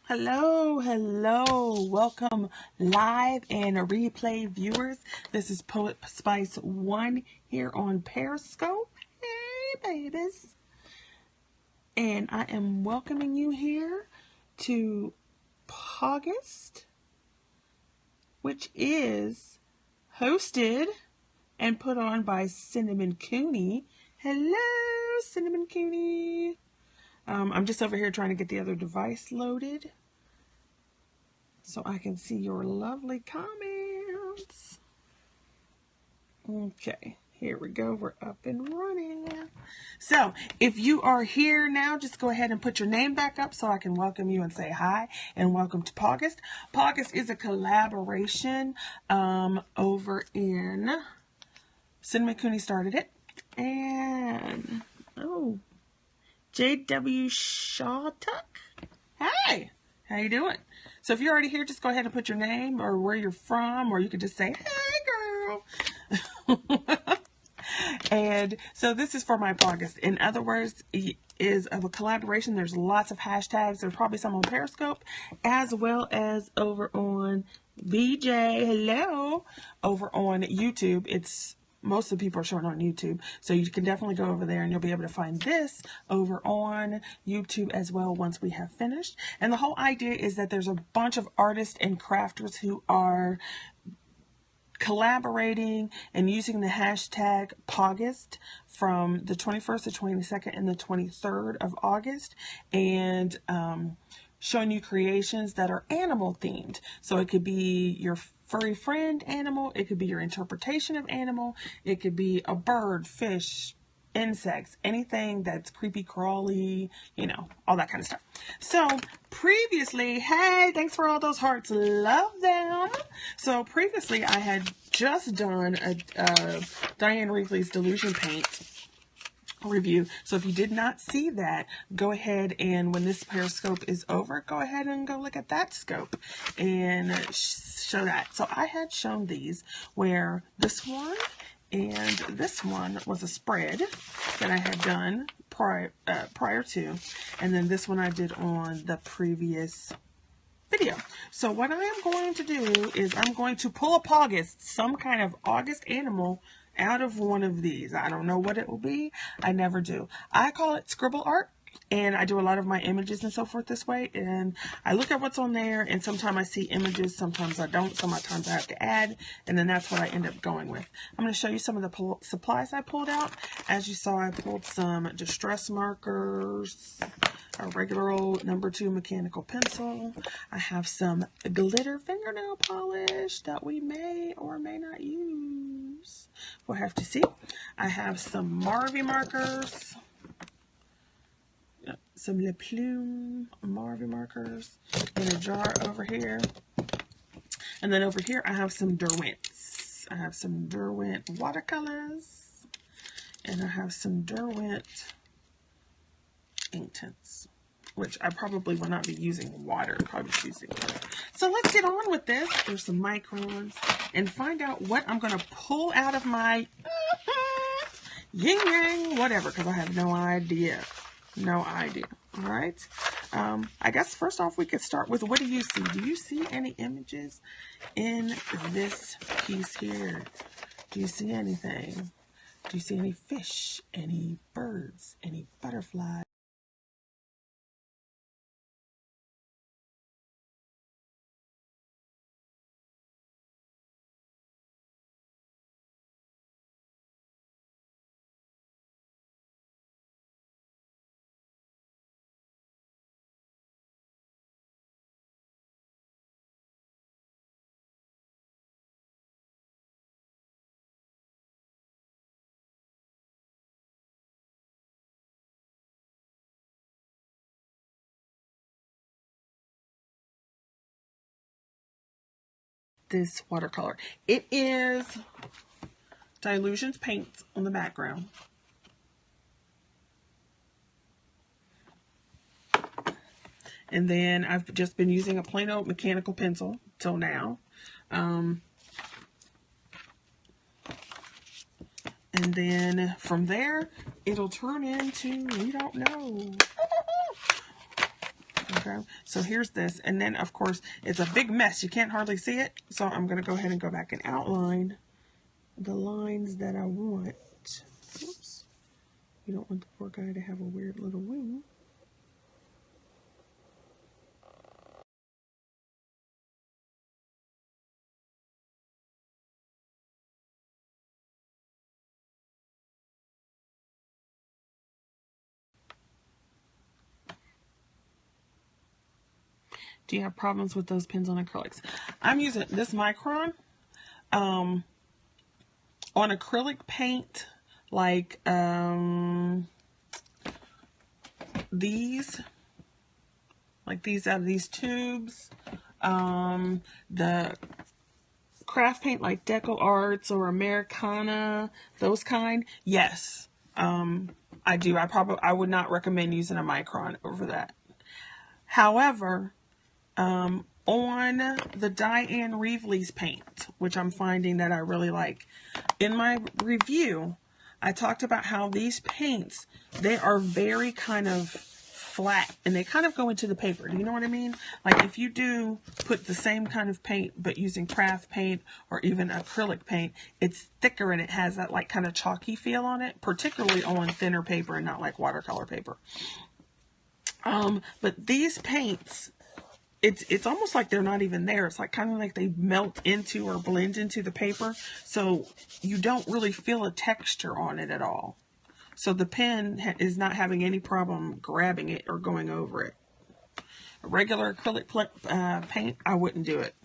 Hello, hello. Welcome live and replay viewers. This is Poet Spice 1 here on Periscope. Hey, babies. And I am welcoming you here to pawgust, which is hosted and put on by Cinnamon Cooney. Hello, Cinnamon Cooney. I'm just over here trying to get the other device loaded so I can see your lovely comments. Okay, here we go. We're up and running. So if you are here now, just go ahead and put your name back up so I can welcome you and say hi and welcome to pawgust. Pawgust is a collaboration over in Cinnamon Cooney started it. And, oh, J.W. Shawtuck. Hi, how you doing? So if you're already here, just go ahead and put your name or where you're from, or you could just say, hey, girl. And so this is for my pawgust. In other words, it is of a collaboration. There's lots of hashtags. There's probably some on Periscope, as well as over on BJ. Hello. Over on YouTube. Most of the people are showing on YouTube, so you can definitely go over there and you'll be able to find this over on YouTube as well once we have finished. And the whole idea is that there's a bunch of artists and crafters who are collaborating and using the hashtag pawgust from the 21st, the 22nd, and the 23rd of August, and showing you creations that are animal themed. So it could be your furry friend animal, it could be your interpretation of animal, it could be a bird, fish, insects, anything that's creepy crawly, you know, all that kind of stuff. So previously, hey, thanks for all those hearts, love them. So previously I had just done a Diane Reevely's Delusion Paint review. So if you did not see that, go ahead and when this Periscope is over, go ahead and go look at that scope and show that. So I had shown these where this one and this one was a spread that I had done prior to, and then this one I did on the previous video. So what I am going to do is I'm going to pull a pawgust, some kind of August animal, out of one of these. I don't know what it will be. I never do. I call it scribble art, and I do a lot of my images and so forth this way, and I look at what's on there, and sometimes I see images, sometimes I don't, sometimes I have to add, and then that's what I end up going with. I'm going to show you some of the supplies I pulled out. As you saw, I pulled some distress markers, a regular old number 2 mechanical pencil. I have some glitter fingernail polish that we may or may not use. We'll have to see. I have some Marvy markers, some Le Plume Marvy markers in a jar over here. And then over here I have some Derwents. I have some Derwent watercolors, and I have some Derwent ink tints, which I probably will not be using water, probably using water. So let's get on with this. There's some microns and find out what I'm going to pull out of my yin yang, whatever, because I have no idea. No idea. All right. I guess first off, we could start with, what do you see? Do you see any images in this piece here? Do you see anything? Do you see any fish, any birds, any butterflies? This watercolor. It is Dilutions paint on the background. And then I've just been using a plain old mechanical pencil till now. And then from there, it'll turn into, we don't know. Okay, so here's this. And then, of course, it's a big mess. You can't hardly see it. So I'm going to go ahead and go back and outline the lines that I want. Oops. You don't want the poor guy to have a weird little wing. Do you have problems with those pens on acrylics? I'm using this micron on acrylic paint, like these out of these tubes. The craft paint like Deco Arts or Americana, those kind. Yes, I do. I would not recommend using a micron over that. However, on the Diane Reevely's paint, which I'm finding that I really like. In my review, I talked about how these paints, they are very kind of flat and they kind of go into the paper. Do you know what I mean? Like if you do put the same kind of paint but using craft paint or even acrylic paint, it's thicker and it has that like kind of chalky feel on it, particularly on thinner paper and not like watercolor paper. But these paints, it's almost like they're not even there. It's like kind of like they melt into or blend into the paper. So you don't really feel a texture on it at all. So the pen is not having any problem grabbing it or going over it. A regular acrylic paint, I wouldn't do it.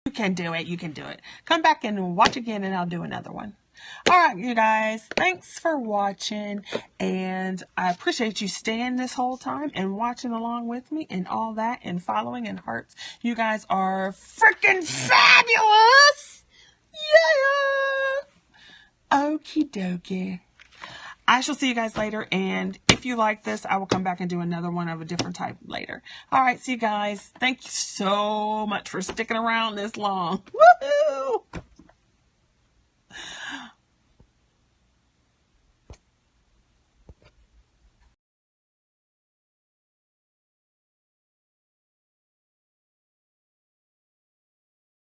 You can do it. You can do it. Come back and watch again and I'll do another one. All right, you guys, thanks for watching. And I appreciate you staying this whole time and watching along with me and all that and following and hearts. You guys are freaking fabulous. Yeah. Okie dokie. I shall see you guys later, and if you like this, I will come back and do another one of a different type later. All right, see you guys. Thank you so much for sticking around this long. Woohoo!